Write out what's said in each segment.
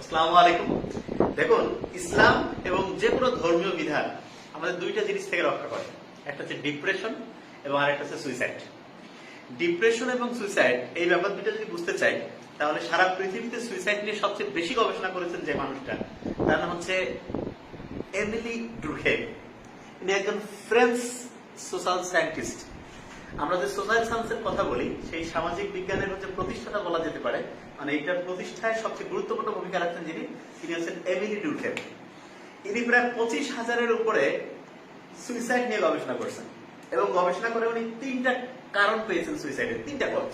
আসসালামু আলাইকুম। দেখুন, ইসলাম এবং যে কোনো ধর্মীয় বিধান আমাদের দুইটা জিনিস থেকে রক্ষা করে। একটা হচ্ছে ডিপ্রেশন এবং আরেকটা হচ্ছে সুইসাইড। ডিপ্রেশন এবং সুইসাইড এই ব্যাপার দুইটা যদি বুঝতে চাই, তাহলে সারা পৃথিবীতে সুইসাইড নিয়ে সবচেয়ে বেশি গবেষণা করেছেন যে মানুষটা, তার নাম হচ্ছে এমিলি ডুরখেম। ইনি একজন ফ্রেঞ্চ সোশ্যাল সায়েন্টিস্ট। আমরা যে সোশ্যাল সায়েন্সের কথা বলি, সেই সামাজিক বিজ্ঞানের হচ্ছে প্রতিষ্ঠাতা বলা যেতে পারে, মানে এইটার প্রতিষ্ঠায় সবচেয়ে গুরুত্বপূর্ণ ভূমিকা রাখছেন যিনি, তিনি হচ্ছেন এমিলি ডুরখেম। ইনি প্রায় 25,000-এর উপরে সুইসাইড নিয়ে গবেষণা করছেন এবং গবেষণা করে উনি 3টা কারণ পেয়েছেন সুইসাইডের, 3টা কজ।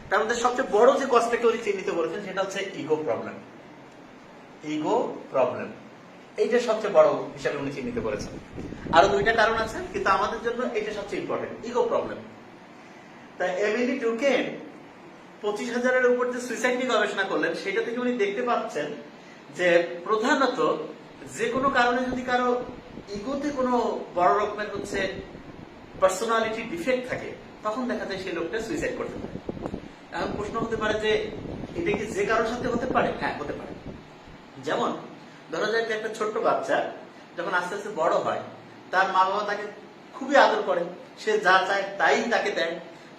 তার মধ্যে সবচেয়ে বড় যে কজটাকে উনি চিহ্নিত করেছেন সেটা হচ্ছে ইগো প্রবলেম। ইগো প্রবলেম এইটা সবচেয়ে বড় হিসাবে উনি চিহ্নিত করেছেন। আরো 2টা কারণ আছে, কিন্তু আমাদের জন্য এটা সবচেয়ে ইম্পর্টেন্ট, ইগো প্রবলেম। তাই এমিলি ডুরখেম 25,000-এর উপর যে সুইসাইড নিয়ে গবেষণা করলেন, সেটা থেকে উনি দেখতে পাচ্ছেন যে প্রধানত যে কোনো কারণে যদি কারো ইগোতে কোনো বড় রকমের হচ্ছে পার্সোনালিটি ডিফেক্ট থাকে, তখন দেখা যায় সেই লোকটা সুইসাইড করতে পারে। এখন প্রশ্ন হতে পারে যে এটা কি যে কারোর সাথে হতে পারে? হ্যাঁ, হতে পারে। যেমন ধরা যায় যে একটা ছোট্ট বাচ্চা যখন আস্তে আস্তে বড় হয়, তার মা বাবা তাকে খুবই আদর করে, সে যা চায় তাই তাকে দেয়।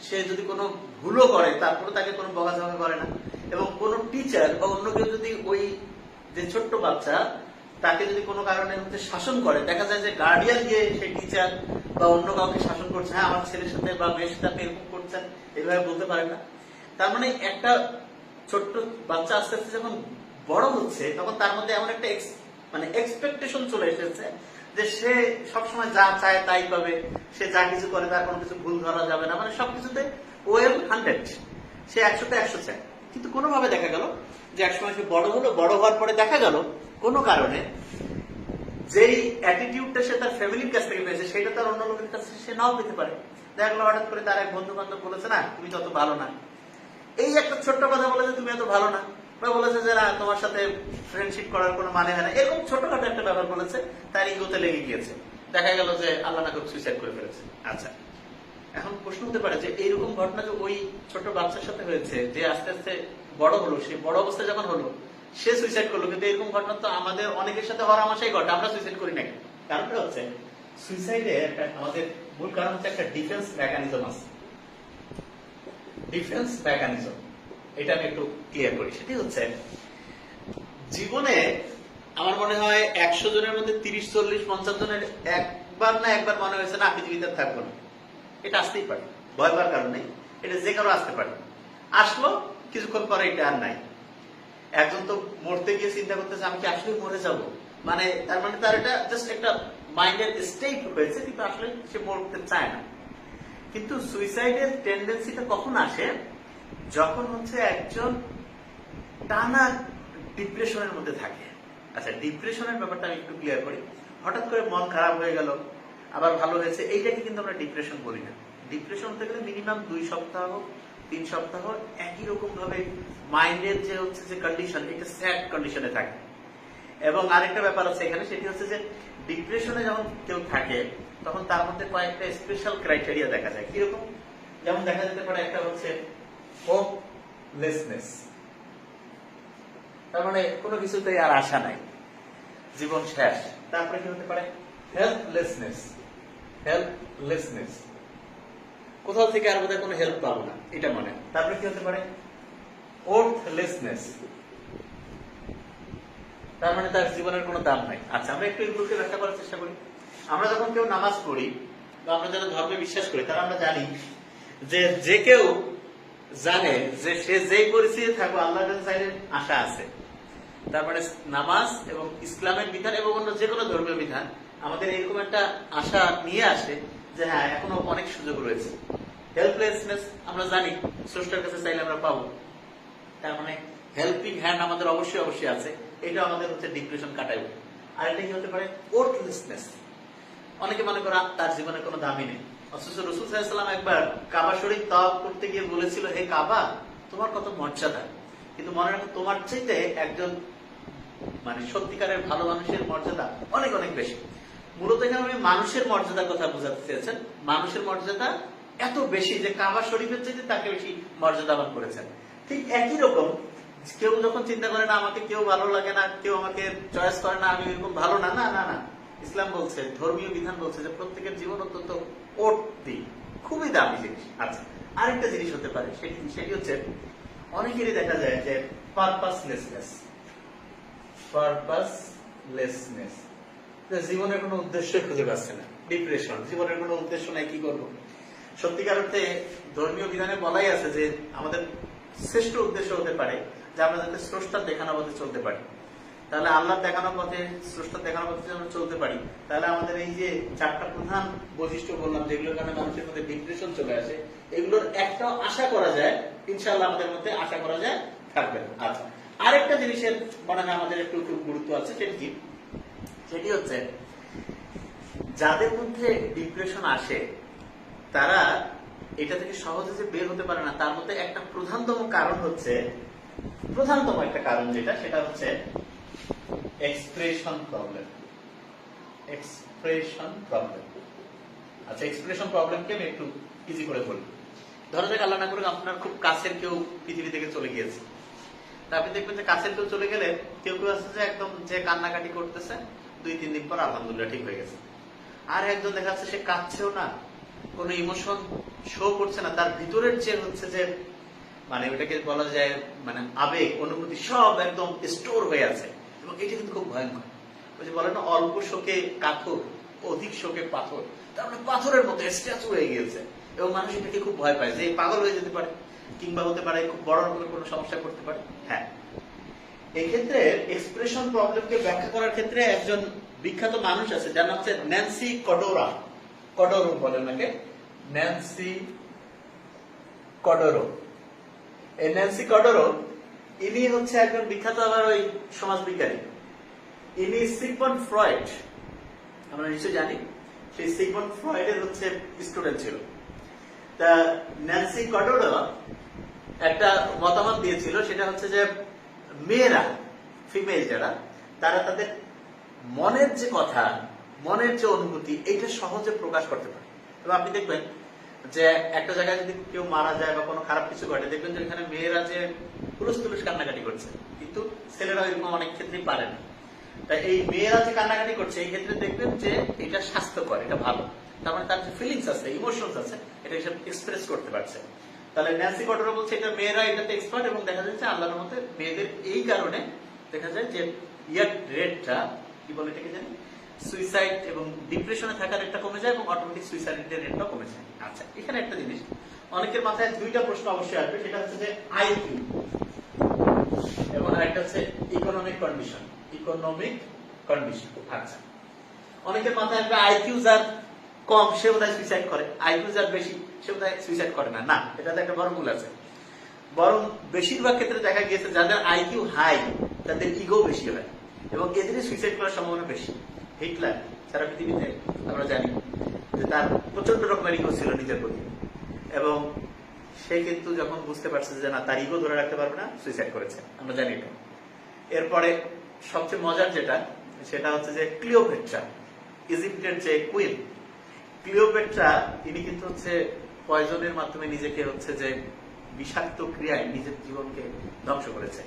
সে যদি কোনো ভুলও করে তারপরে তাকে কোনো বকাঝকা করে না। এবং কোনো টিচার বা অন্য কেউ যদি ওই যে ছোট্ট বাচ্চা তাকে যদি কোনো কারণে হচ্ছে শাসন করে, দেখা যায় যে গার্ডিয়ান গিয়ে সেই টিচার বা অন্য কাউকে শাসন করছে, হ্যাঁ আমার ছেলের সাথে বা মেয়ের সাথে আপনি এরকম করছেন, এভাবে বলতে পারেন না। তার মানে একটা ছোট্ট বাচ্চা আস্তে আস্তে যখন বড় হচ্ছে, তখন তার মধ্যে এমন একটা এক্সপেকটেশন চলে এসেছে যে সে সবসময় যা চায় তাই পাবে, সে যা কিছু করে তার কোনো কিছু ভুল ধরা যাবে না, মানে সবকিছুতে ওয়েল 100, সে 100-তে 100 চায়। কিন্তু কোনোভাবে দেখা গেল যে একসময় সে বড় হলো, বড় হওয়ার পরে দেখা গেল কোনো কারণে যেই অ্যাটিটিউডটা সে তার ফ্যামিলির কাছ থেকে পেয়েছে, সেটা তার অন্য লোকের কাছে সে নাও পেতে পারে। দেখা গেল হঠাৎ করে তার এক বন্ধু বান্ধব বলেছে, না তুমি তত ভালো না, এই একটা ছোট্ট কথা বলেছে তুমি এত ভালো না, বা বলেছে যে না তোমার সাথে ফ্রেন্ডশিপ করার কোনো মানে হয় না, এরকম ছোটখাটো একটা ব্যাপার বলেছে, তার ইগোতে লেগে গিয়েছে। দেখা গেল যে আল্লাহ না করে সুইসাইড করে ফেলেছে। আচ্ছা, এখন প্রশ্ন হতে পারে যে এইরকম ঘটনা যে ওই ছোট বাচ্চার সাথে হয়েছে, যে আস্তে আস্তে বড় হলো, সে বড় অবস্থায় যখন হলো সে সুইসাইড করলো, কিন্তু এরকম ঘটনা তো আমাদের অনেকের সাথে হওয়ার আমাশাই ঘটে, আমরা সুইসাইড করি না। কারণটা হচ্ছে সুইসাইডে আমাদের মূল কারণ হচ্ছে একটা ডিফেন্স মেকানিজম আছে। ডিফেন্স মেকানিজম এটা আমি একটু ক্লিয়ার করি। সেটি হচ্ছে জীবনে আমার মনে হয় 100 জনের মধ্যে 30, 40, 50 জনের একবার না একবার মনে হয়েছে না পৃথিবীতে থাকবো না। এটা আসতেই পারে, ভয় পাওয়ার কারণ নেই, এটা যে কারো আসতে পারে। আসলো, কিছুক্ষণ পরে এটা আর নাই। একজন তো মরতে গিয়ে চিন্তা করতেছে আমি কি আসলে মরে যাব, মানে তার মানে তার এটা জাস্ট একটা মাইন্ডের স্টেট হয়েছে, কিন্তু আসলে সে মরতে চায় না। কিন্তু সুইসাইডের টেন্ডেন্সিটা কখন আসে? যখন হচ্ছে একজন টানা ডিপ্রেশনের মধ্যে থাকে। আচ্ছা, ডিপ্রেশনের ব্যাপারটা আমি একটু ক্লিয়ার করি। হঠাৎ করে মন খারাপ হয়ে গেল, আবার ভালো হয়েছে, এইটাকে কিন্তু আমরা ডিপ্রেশন বলি না। ডিপ্রেশন হতে গেলে মিনিমাম 2 সপ্তাহ 3 সপ্তাহ একই রকম ভাবে মাইন্ডের যে হচ্ছে যে কন্ডিশন, এটা স্যাড কন্ডিশনে থাকে। এবং আরেকটা ব্যাপার আছে এখানে, সেটি হচ্ছে যে ডিপ্রেশনে যখন কেউ থাকে তখন তার মধ্যে কয়েকটা স্পেশাল ক্রাইটেরিয়া দেখা যায়। কিরকম? যেমন দেখা যেতে পারে একটা হচ্ছে হোপলেসনেস, তার মানে কোনো কিছুতেই আর আশা নাই, জীবন শেষ। তারপরে কি হতে পারে? হেল্পলেসনেস, হেল্পলেসনেস, কোথাও থেকে আর বোধহয় কোনো হেল্প পাবো না, এটা মনে। তারপরে কি হতে পারে? ওর্থলেসনেস, তার মানে তার জীবনের কোনো দাম নাই। আচ্ছা, আমরা একটু এগুলোকে ব্যাখ্যা করার চেষ্টা করি। আমরা যখন কেউ নামাজ পড়ি বা আমরা যারা ধর্মে বিশ্বাস করি, তারা আমরা জানি যে যে কেউ জানে যে সে যেই পরিস্থিতি থাকবে আল্লাহর কাছে চাইলে আশা আছে। তার মানে নামাজ এবং ইসলামের বিধান এবং অন্য যে কোনো ধর্মীয় বিধান আমাদের এরকম একটা আশা নিয়ে আসে যে হ্যাঁ এখনো অনেক সুযোগ রয়েছে। হেল্পলেসনেস আমরা জানি স্রষ্টার কাছে চাইলে আমরা পাবো, তার মানে হেল্পিং হ্যান্ড আমাদের অবশ্যই অবশ্যই আছে, এটা আমাদের হচ্ছে ডিপ্রেশন কাটায়। আরেকটা কি হতে পারে? ওর্থলেসনেস, অনেকে মনে করে তার জীবনে কোনো দামই নেই, অথচ রাসূল সাল্লাল্লাহু আলাইহি ওয়াসাল্লাম একবার কাবা শরীফ তাওয়াফ করতে গিয়ে বলেছিল, হে কাবা তোমার কত মর্যাদা, কিন্তু মনে রাখো তোমার চাইতে একজন মানে সত্যিকারের ভালো মানুষের মর্যাদা অনেক অনেক বেশি। মূলত এখানে আমি মানুষের মর্যাদার কথা বোঝাতে চেয়েছেন, মানুষের মর্যাদা এত বেশি যে কাবা শরীফের চাইতে তাকে বেশি মর্যাদাবান করেছেন। ঠিক একই রকম কেউ যখন চিন্তা করে না আমাকে কেউ ভালো লাগে না, কেউ আমাকে চয়েস করে না, আমি এরকম ভালো না, না না না, ইসলাম বলছে, ধর্মীয় বিধান বলছে যে প্রত্যেকের জীবন অত্যন্ত অতি খুবই দামি জিনিস। আচ্ছা, আরেকটা জিনিস হতে পারে, সেটি হচ্ছে অনেকেরই দেখা যায় যে পারপাসলেসনেস, পারপাসলেসনেস, জীবনের কোনো উদ্দেশ্য খুঁজে পাচ্ছে না, ডিপ্রেশন, জীবনের কোনো উদ্দেশ্য নাই, কি করবো। সত্যিকার অর্থে ধর্মীয় বিধানে বলাই আছে যে আমাদের শ্রেষ্ঠ উদ্দেশ্য হতে পারে যে আমরা যাতে স্রষ্টার দেখানো পথে চলতে পারি। তাহলে আল্লাহর দেখানো পথে, স্রষ্টার দেখানো পথে যদি আমরা চলতে পারি, তাহলে আমাদের এই যে চারটা প্রধান বৈশিষ্ট্য বললাম যেগুলোর কারণে মানুষের মধ্যে ডিপ্রেশন চলে আসে, এগুলোর একটাও আশা করা যায় ইনশাআল্লাহ আমাদের মধ্যে আশা করা যায় থাকবে। আচ্ছা, আরেকটা জিনিসের মনে হয় আমাদের একটু খুব গুরুত্ব আছে, সেটি হচ্ছে যাদের মধ্যে ডিপ্রেশন আসে তারা এটা থেকে সহজে যে বের হতে পারে না, তার মধ্যে একটা প্রধানতম কারণ হচ্ছে, প্রধানতম একটা কারণ যেটা, সেটা হচ্ছে এক্সপ্রেশন প্রবলেম। Expression problem. আচ্ছা, এক্সপ্রেশন প্রবলেমকে আমি একটু ইজি করে বলি। ধরো যাক আল্লাহ না করে আপনার খুব কাছের কেউ পৃথিবী থেকে চলে গিয়েছে, তা আপনি দেখবেন যে কাছের কেউ চলে গেলে কেউ কেউ আছে যে একদম যে কান্নাকাটি করতেছে, 2-3 দিন পর আলহামদুলিল্লাহ ঠিক হয়ে গেছে। আর একজন দেখা যাচ্ছে সে কাঁদছেও না, কোনো ইমোশন শো করছে না, তার ভিতরের যে হচ্ছে যে মানে ওটাকে বলা যায় মানে আবেগ অনুভূতি সব একদম স্টোর হয়ে আছে, এবং এটা কিন্তু খুব ভয়ঙ্কর। ওই যে বলে না অল্প শোকে কাঠোর, অধিক শোকে পাথর, তার মানে পাথরের মতো স্ট্যাচু হয়ে গিয়েছে, এবং মানুষ এটাকে খুব ভয় পায় যে পাগল হয়ে যেতে পারে, কিংবা হতে পারে খুব বড় রকমের কোনো সমস্যা করতে পারে। হ্যাঁ, এক্ষেত্রে এক্সপ্রেশন প্রবলেমকে ব্যাখ্যা করার ক্ষেত্রে একজন বিখ্যাত মানুষ আছে যার নাম হচ্ছে ন্যান্সি কডোরা, কডোরো বলে ওনাকে, ন্যান্সি কডোরো। এই ন্যান্সি কডোরো ইনি হচ্ছে একজন বিখ্যাত আবার ওই সমাজবিজ্ঞানী। ইনি সিগমন্ড ফ্রয়েড, আমরা নিশ্চয়ই জানি, সেই সিগমন্ড ফ্রয়েডের হচ্ছে স্টুডেন্ট ছিল। তা ন্যান্সি কডোরো একটা মতামত দিয়েছিল, সেটা হচ্ছে যে মেয়েরা, ফিমেল যারা, তারা তাদের মনের যে কথা, মনের যে অনুভূতি, এইটা সহজে প্রকাশ করতে পারে। এবং আপনি দেখবেন যে একটা জায়গায় যদি কেউ মারা যায় বা কোনো খারাপ কিছু ঘটে, দেখবেন যে এখানে মেয়েরা যে পুরুষ তুলুষ কান্নাকাটি করছে, কিন্তু ছেলেরা এরকম অনেক ক্ষেত্রেই পারে না। তাই এই মেয়েরা যে কান্নাকাটি করছে এই ক্ষেত্রে দেখবেন যে এটা স্বাস্থ্যকর, এটা ভালো, তার মানে তার যে ফিলিংস আছে, ইমোশনস আছে, এটা হিসাবে এক্সপ্রেস করতে পারছে। তাহলে ন্যান্সি কডোরো বলছে এটা মেয়েরা এটাতে এক্সপার্ট, এবং দেখা যাচ্ছে আল্লাহর মতে মেয়েদের এই কারণে দেখা যায় যে ইয়ার রেটটা কি বলে এটাকে জানি, সুইসাইড এবং ডিপ্রেশনে থাকার রেটটা কমে যায়, এবং অটোমেটিক সুইসাইডের রেটটা কমে যায়। আচ্ছা, এখানে একটা জিনিস অনেকের মাথায় দুইটা প্রশ্ন অবশ্যই আসবে, সেটা হচ্ছে যে আইকিউ এবং আরেকটা হচ্ছে ইকোনমিক কন্ডিশন। Economic condition. আচ্ছা, অনেকের মাথায় আসবে আইকিউ যার কম সে বোধহয় সুইসাইড করে, আইকিউ যার বেশি সে বোধহয় সুইসাইড করে না। না, এটাতে একটা বড় ভুল আছে। বরং বেশিরভাগ ক্ষেত্রে দেখা গিয়েছে যাদের আইকিউ হাই তাদের ইগো বেশি হয়, এবং এদেরই সুইসাইড করার সম্ভাবনা বেশি। হিটলার সারা পৃথিবীতে আমরা জানি যে তার প্রচন্ড রকমের ইগো ছিল নিজের প্রতি, এবং সে কিন্তু যখন বুঝতে পারছে যে না তার ইগো ধরে রাখতে পারবে না, সুইসাইড করেছে, আমরা জানি এটা। এরপরে সবচেয়ে মজার যেটা, সেটা হচ্ছে যে ক্লিওপেট্রা, ইজিপ্টের যে কুইন ক্লিওপেট্রা, ইনি কিন্তু হচ্ছে পয়জনের মাধ্যমে নিজেকে হচ্ছে যে বিষাক্ত ক্রিয়ায় নিজের জীবনকে ধ্বংস করেছে,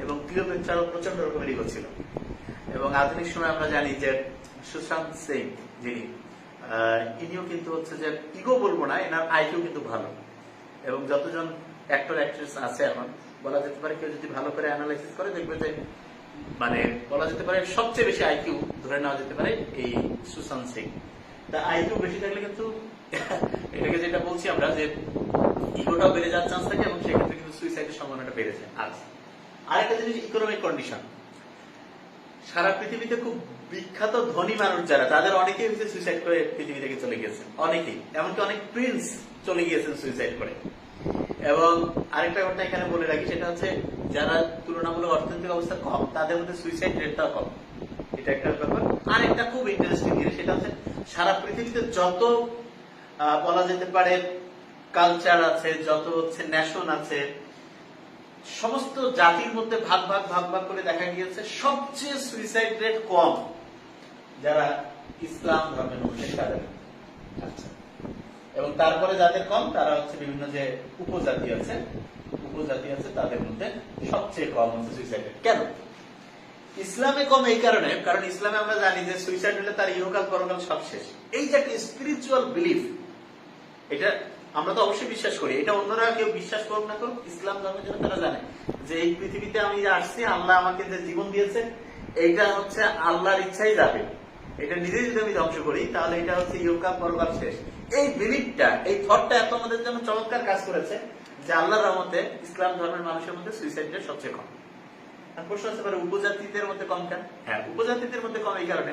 এবং ক্লিওপেট্রার প্রচন্ড রকমের ইগো ছিল। এবং আধুনিক সময় আমরা জানি যে সুশান্ত সিং যিনি, ইনিও কিন্তু হচ্ছে যে ইগো বলবো না, এনার আইকিউ কিন্তু ভালো, এবং যতজন অ্যাক্টর অ্যাক্ট্রেস আছে এখন বলা যেতে পারে কেউ যদি ভালো করে অ্যানালাইসিস করে দেখবে যে মানে বলা যেতে পারে সবচেয়ে বেশি আইকিউ ধরে নেওয়া যেতে পারে এই সুশান্ত সিং। তা আইকিউ বেশি থাকলে কিন্তু এটাকে যেটা বলছি আমরা যে ইগোটাও বেড়ে যাওয়ার চান্স থাকে, এবং সেক্ষেত্রে কিন্তু সুইসাইডের সম্ভাবনাটা বেড়ে যায়। আচ্ছা, আরেকটা জিনিস ইকোনমিক কন্ডিশন। সারা পৃথিবীতে খুব বিখ্যাত ধনী মানুষ যারা, তাদের অনেকেই হচ্ছে সুইসাইড করে পৃথিবী থেকে চলে গিয়েছেন, অনেকেই, এমনকি অনেক প্রিন্স চলে গিয়েছেন সুইসাইড করে। এবং আরেকটা ঘটনা এখানে বলে রাখি, সেটা হচ্ছে যারা তুলনামূলক অর্থনৈতিক অবস্থা কম তাদের মধ্যে সুইসাইড রেটটাও কম, এটা একটা ব্যাপার। আর একটা খুব ইন্টারেস্টিং জিনিস, সেটা হচ্ছে সারা পৃথিবীতে যত বলা যেতে পারে কালচার আছে, যত হচ্ছে ন্যাশন আছে, সমস্ত জাতির মধ্যে ভাগ ভাগ ভাগ ভাগ করে দেখা গিয়েছে সবচেয়ে সুইসাইড রেট কম যারা ইসলাম ধর্মের অনুসারী তাদের। আচ্ছা, এবং তারপরে যাদের কম তারা হচ্ছে বিভিন্ন যে উপজাতি আছে তাদের মধ্যে সবচেয়ে কম হচ্ছে সুইসাইড। কেন ইসলামে কম? এই কারণে, কারণ ইসলামে আমরা জানি যে সুইসাইড হলে তার ইহকাল পরকাল সব শেষ। এই যে একটা স্পিরিচুয়াল বিলিফ, এটা আমরা তো অবশ্যই বিশ্বাস করি। এটা অন্যরা কেউ বিশ্বাস করুক না করুক, ইসলাম ধর্মের জন্য তারা জানে যে এই পৃথিবীতে আমি আসছি, আল্লাহ আমাকে যে জীবন দিয়েছে এইটা হচ্ছে আল্লাহর ইচ্ছাই যাবে। এটা নিজেই যদি আমি ধ্বংস করি তাহলে এটা হচ্ছে ইহকাল পরকাল শেষ। এই বিলিফটা, এই থটটা এত আমাদের জন্য চমৎকার কাজ করেছে যে আল্লাহর রহমতে ইসলাম ধর্মের মানুষের মধ্যে সুইসাইড রেট সবচেয়ে কম। প্রশ্ন হতে পারে উপজাতিদের মধ্যে কম কেন? হ্যাঁ, উপজাতিদের মধ্যে কম এই কারণে,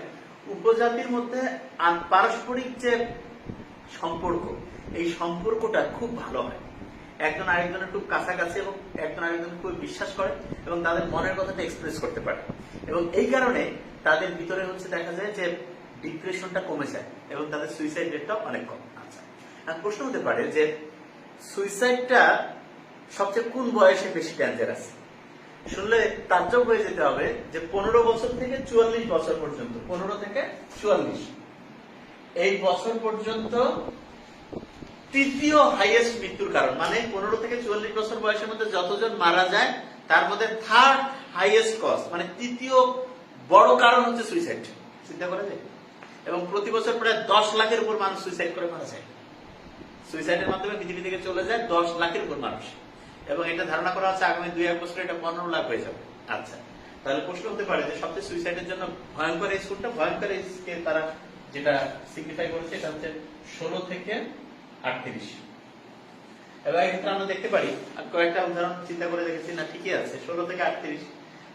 উপজাতির মধ্যে পারস্পরিক যে সম্পর্ক, এই সম্পর্কটা খুব ভালো হয়। একজন আরেকজনের খুব কাছাকাছি এবং একজন আরেকজনের খুব বিশ্বাস করে এবং তাদের মনের কথাটা এক্সপ্রেস করতে পারে, এবং এই কারণে তাদের ভিতরে হচ্ছে দেখা যায় যে ডিপ্রেশনটা কমে যায় এবং তাদের সুইসাইড রেটটা অনেক কম। আচ্ছা, প্রশ্ন হতে পারে যে সুইসাইডটা সবচেয়ে কোন বয়সে বেশি ডেঞ্জারাস? শুনলে তাজ্জব হয়ে যেতে হবে যে 15 বছর থেকে 44 বছর পর্যন্ত, 15 থেকে 44 এই বছর পর্যন্ত তৃতীয় হাইয়েস্ট মৃত্যুর কারণ। মানে 15 থেকে 44 বছর বয়সের মধ্যে যতজন মারা যায় তার মধ্যে থার্ড হাইয়েস্ট কজ, মানে তৃতীয় বড় কারণ হচ্ছে সুইসাইড। চিন্তা করা যায়? এবং প্রতি বছর প্রায় 10 লাখের উপর মানুষ সুইসাইড করে মারা যায়। সুইসাইডের মাধ্যমে পৃথিবী থেকে চলে যায় 10 লাখের উপর মানুষ, এবং এটা ধারণা করা হচ্ছে আগামী 2-1 বছরে এটা 15 লাখ হয়ে যাবে। আচ্ছা, তাহলে প্রশ্ন হতে পারে যে সবচেয়ে সুইসাইডের জন্য ভয়ঙ্কর এই স্কুলটা, ভয়ঙ্কর এজকে তারা যেটা সিগনিফাই করেছে এটা হচ্ছে 16 থেকে 38। এবং এক্ষেত্রে আমরা দেখতে পারি কয়েকটা উদাহরণ চিন্তা করে দেখেছি, না ঠিকই আছে 16 থেকে 38।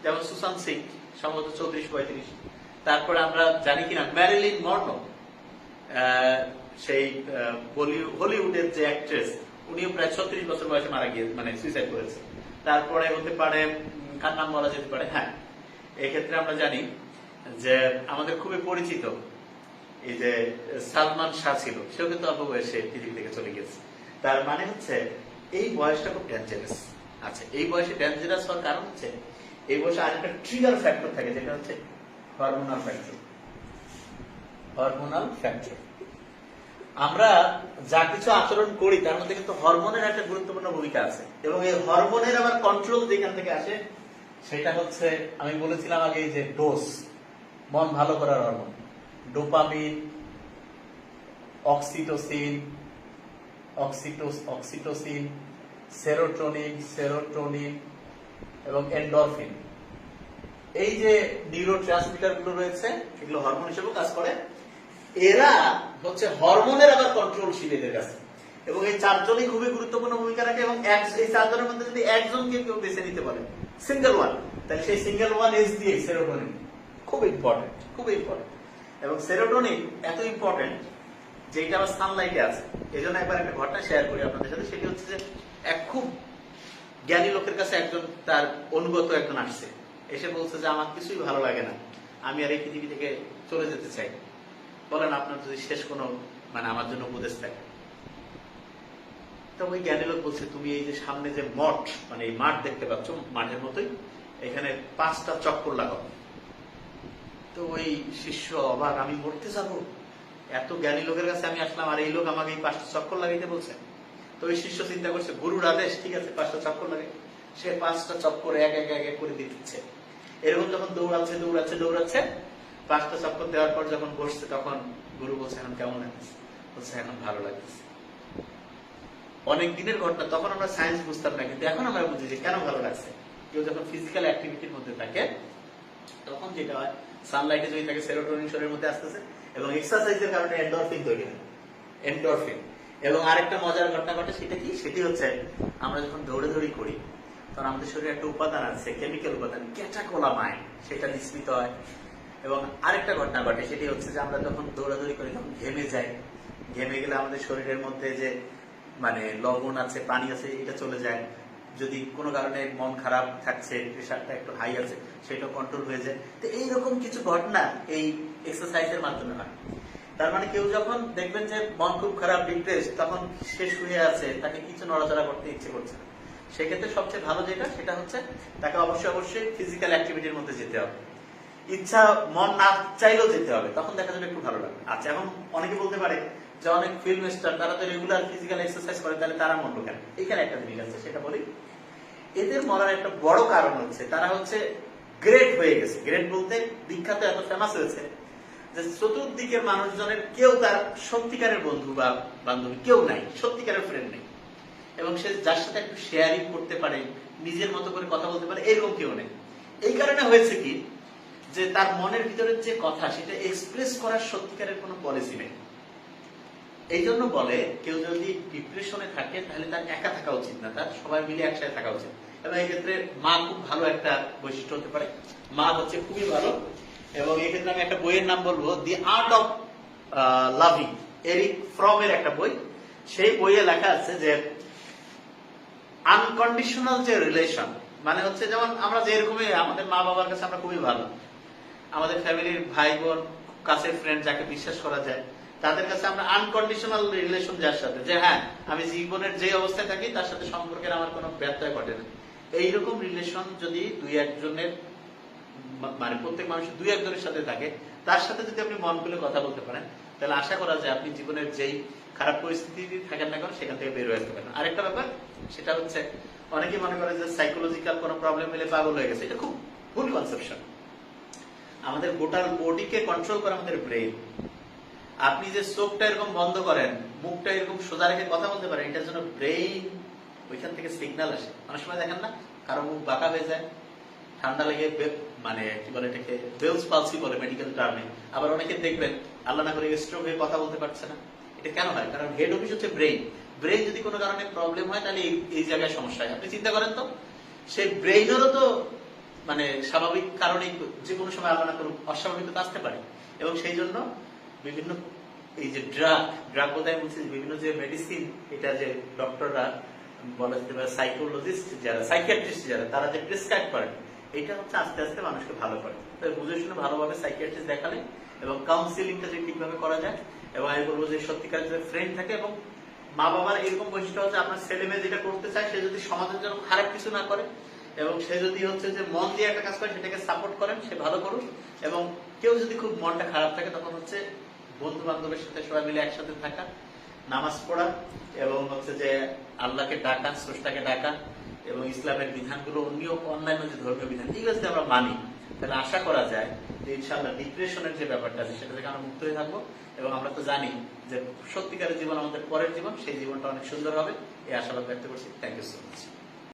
যেমন সুশান্ত সিং সম্ভবত 34-35। তারপরে আমরা জানি কিনা ম্যারিলিন মনরো, সেই হলিউডের যে অ্যাক্ট্রেস, উনিও প্রায় 36 বছর বয়সে মারা গিয়ে মানে সুইসাইড করেছে। তারপরে হতে পারে কার নাম বলা যেতে পারে, হ্যাঁ এক্ষেত্রে আমরা জানি যে আমাদের খুবই পরিচিত এই যে সালমান শাহ ছিল, সেও কিন্তু অল্প বয়সে পৃথিবী থেকে চলে গেছে। তার মানে হচ্ছে এই বয়সটা খুব ডেঞ্জারাস। আচ্ছা, এই বয়সে ডেঞ্জারাস হওয়ার কারণ হচ্ছে এই বয়সে আরেকটা ট্রিগার ফ্যাক্টর থাকে, যেটা হচ্ছে হরমোনাল ফ্যাক্টর। হরমোনাল ফ্যাক্টর, আমরা যা কিছু আচরণ করি তার মধ্যে কিন্তু হরমোনের একটা গুরুত্বপূর্ণ ভূমিকা আছে, এবং এই হরমোনের আবার কন্ট্রোল যেখান থেকে আসে সেটা হচ্ছে, আমি বলেছিলাম আগে যে ডোজ, মন ভালো করার হরমোন, ডোপামিন, অক্সিটোসিন, সেরোটোনিন এবং এন্ডরফিন। এই যে নিউরো ট্রান্সমিটার গুলো রয়েছে এগুলো হরমোন হিসেবে কাজ করে। এরা হচ্ছে হরমোনের আবার কন্ট্রোলশীল এদের কাছে, এবং এই চারজনই খুবই গুরুত্বপূর্ণ ভূমিকা রাখে। এবং এই চারজনের মধ্যে যদি একজনকে কেউ বেছে নিতে পারে, সিঙ্গেল ওয়ান, তাহলে সেই সিঙ্গেল ওয়ান এস দিয়ে সেরোটোনিন খুব ইম্পর্টেন্ট, খুব ইম্পর্টেন্ট। এবং সেরোটোনিন এত ইম্পর্টেন্ট যে এটা আবার সানলাইটে আছে। এই জন্য একবার একটা ঘটনা শেয়ার করি আপনাদের সাথে। সেটি হচ্ছে যে এক খুব জ্ঞানী লোকের কাছে একজন তার অনুগত একজন আসছে, এসে বলছে যে আমার কিছুই ভালো লাগে না, আমি আর এই পৃথিবী থেকে চলে যেতে চাই, বলেন আপনার যদি শেষ কোনো মানে আমার জন্য উপদেশ থাকে। তো ওই জ্ঞানী লোক বলছে, তুমি এই যে সামনে যে মঠ, মানে এই মাঠ দেখতে পাচ্ছ, মাঠের মতোই এখানে 5টা চক্কর লাগাও। তো ওই শিষ্য অবাক, আমি মরতে যাবো? এত জ্ঞানী লোকের কাছে আমি আসলাম আর এই লোক আমাকে এই 5টা চক্কর লাগাইতে বলছে। তো ওই শিষ্য চিন্তা করছে, গুরুর আদেশ, ঠিক আছে 5টা চক্কর লাগে। সে 5টা চক্কর এক এক করে দিচ্ছে। এরকম যখন দৌড়াচ্ছে 5টা চক্কর দেওয়ার পর যখন বসছে, তখন গুরু বলছে, এখন কেমন লাগছে? বলছে, এখন ভালো লাগছে। অনেক দিনের ঘটনা, তখন আমরা সায়েন্স বুঝতাম না, কিন্তু এখন আমরা বুঝি যে কেন ভালো লাগছে। কেউ যখন ফিজিক্যাল অ্যাক্টিভিটির মধ্যে থাকে তখন যেটা হয়, সানলাইটে যদি থাকে সেরোটোনিন শরীরের মধ্যে আসতেছে, এবং এক্সারসাইজের কারণে এন্ডরফিন তৈরি হয়, এন্ডরফিন। এবং আরেকটা মজার ঘটনা ঘটে, সেটা কি? সেটি হচ্ছে আমরা যখন দৌড়াদৌড়ি করি তখন আমাদের শরীরে একটা উপাদান আছে, কেমিক্যাল উপাদান, ক্যাটাকোলামাইন, সেটা নিঃসৃত হয়। এবং আরেকটা ঘটনা ঘটে, সেটি হচ্ছে যে আমরা যখন দৌড়াদৌড়ি করি তখন ঘেমে যাই, ঘেমে গেলে আমাদের শরীরের মধ্যে যে মানে লবণ আছে, পানি আছে, এটা চলে যায়। যদি কোনো কারণে মন খারাপ থাকছে, প্রেশারটা একটু হাই আছে, সেটা কন্ট্রোল হয়ে যায়। তো এইরকম কিছু ঘটনা এই এক্সারসাইজের মাধ্যমে হয়। তার মানে কেউ যখন দেখবেন যে মন খুব খারাপ, ডিপ্রেস, তখন সে শুয়ে আছে, তাকে কিছু নড়াচড়া করতে ইচ্ছে করছে না, সেক্ষেত্রে সবচেয়ে ভালো যেটা, সেটা হচ্ছে তাকে অবশ্যই ফিজিক্যাল অ্যাক্টিভিটির মধ্যে যেতে হবে। ইচ্ছা মন না চাইলেও যেতে হবে, তখন দেখা যাবে একটু ভালো লাগবে। আচ্ছা, এখন অনেকে বলতে পারে যে অনেক ফিল্ম স্টার তারা তো রেগুলার ফিজিক্যাল এক্সারসাইজ করে, তাহলে তারা মরলো কেন? এখানে একটা জিনিস আছে, সেটা বলি। এদের মরার একটা বড় কারণ হচ্ছে তারা হচ্ছে গ্রেট হয়ে গেছে। গ্রেট বলতে বিখ্যাত, এত ফেমাস হয়েছে যে চতুর্দিকের মানুষজনের কেউ তার সত্যিকারের বন্ধু বা বান্ধবী কেউ নাই, সত্যিকারের ফ্রেন্ড নেই, এবং সে যার সাথে একটু শেয়ারিং করতে পারে, নিজের মতো করে কথা বলতে পারে, এরকম কেউ নেই। এই কারণে হয়েছে কি, যে তার মনের ভিতরের যে কথা সেটা এক্সপ্রেস করার সত্যিকারের কোনো পলিসি নেই। এই জন্য বলে কেউ যদি ডিপ্রেশনে থাকে তাহলে তার একা থাকা উচিত না, তার সবাই মিলে একসাথে থাকা উচিত। এবং এই ক্ষেত্রে মা খুব ভালো একটা বৈশিষ্ট্য হতে পারে, মা হচ্ছে খুবই ভালো। এবং এই ক্ষেত্রে আমি একটা বইয়ের নাম বলবো, দি art of loving, Eric from এর একটা বই। সেই বইয়ে লেখা আছে যে আনকন্ডিশনাল যে রিলেশন, মানে হচ্ছে যেমন আমরা যে এরকমই আমাদের মা বাবার কাছে আমরা খুবই ভালো, আমাদের ফ্যামিলির ভাই বোন, কাছের ফ্রেন্ড যাকে বিশ্বাস করা যায়, তাদের কাছে আমরা আনকন্ডিশনাল রিলেশন, যার সাথে যে হ্যাঁ আমি জীবনের যে অবস্থায় থাকি তার সাথে সম্পর্কের আমার কোনো ব্যত্যয় ঘটে না, এইরকম রিলেশন যদি দুই একজনের, মানে প্রত্যেক মানুষের দুই একজনের সাথে থাকে, তার সাথে যদি আপনি মন খুলে কথা বলতে পারেন, তাহলে আশা করা যায় আপনি জীবনের যেই খারাপ পরিস্থিতি থাকেন না কেন সেখান থেকে বের হয়ে আসতে পারেন। আরেকটা ব্যাপার, সেটা হচ্ছে অনেকেই মনে করে যে সাইকোলজিক্যাল কোনো প্রবলেম হলে পাগল হয়ে গেছে। এটা খুব ভুল কনসেপশন। আমাদের গোটাল বডিকে কন্ট্রোল করে আমাদের ব্রেইন। আপনি যে চোখটা এরকম বন্ধ করেন, মুখটা এরকম সোজা রেখে কথা বলতে পারেন, এটার জন্য ব্রেইন ওইখান থেকে সিগন্যাল আসে। অনেক সময় দেখেন না, কারো মুখ বাঁকা হয়ে যায়, ঠান্ডা লেগে, মানে কি বলে এটাকে, বেলস পালসি বলে মেডিকেল টার্মে। আবার অনেকে দেখবেন আল্লাহ না করে স্ট্রোক হয়ে কথা বলতে পারছে না। এটা কেন হয়? কারণ হেড অফিস হচ্ছে ব্রেইন। ব্রেইন যদি কোনো কারণে প্রবলেম হয় তাহলে এই জায়গায় সমস্যা হয়। আপনি চিন্তা করেন তো, সেই ব্রেইনেরও তো মানে স্বাভাবিক কারণে যে কোনো সময় আল্লাহ না করুক অস্বাভাবিকতা আসতে পারে। এবং সেই জন্য বিভিন্ন এই যে ড্রাগ বলতে আমি বলছি, বিভিন্ন যে মেডিসিন, এটা যে ডক্টররা বলা যেতে পারে সাইকোলজিস্ট যারা, সাইকিয়াট্রিস্ট যারা, তারা যে প্রেসক্রাইব করেন, এটা হচ্ছে আস্তে আস্তে মানুষকে ভালো করে। তাই বুঝে শুনে ভালোভাবে সাইকিয়াট্রিস্ট দেখালে এবং কাউন্সিলিংটা যে ঠিকভাবে করা যায়, এবং আমি বলবো যে সত্যিকার যে ফ্রেন্ড থাকে, এবং মা বাবার এরকম বৈশিষ্ট্য হচ্ছে আপনার ছেলে মেয়ে যেটা করতে চায় সে যদি সমাজের জন্য খারাপ কিছু না করে, এবং সে যদি হচ্ছে যে মন দিয়ে একটা কাজ করে সেটাকে সাপোর্ট করেন, সে ভালো করুক। এবং কেউ যদি খুব মনটা খারাপ থাকে তখন হচ্ছে বন্ধু বান্ধবের সাথে সবাই মিলে একসাথে থাকা, নামাজ পড়া, এবং হচ্ছে যে আল্লাহকে ডাকা, স্রষ্টাকে ডাকা, এবং ইসলামের বিধানগুলো, অন্যান্য যে ধর্মীয় বিধান, এগুলো যদি আমরা মানি, তাহলে আশা করা যায় যে ইনশাআল্লাহ ডিপ্রেশনের যে ব্যাপারটা আছে সেটা থেকে আমরা মুক্ত হয়ে থাকবো। এবং আমরা তো জানি যে সত্যিকারের জীবন আমাদের পরের জীবন, সেই জীবনটা অনেক সুন্দর হবে, এই আশাবাদ ব্যক্ত করছি। Thank you so much.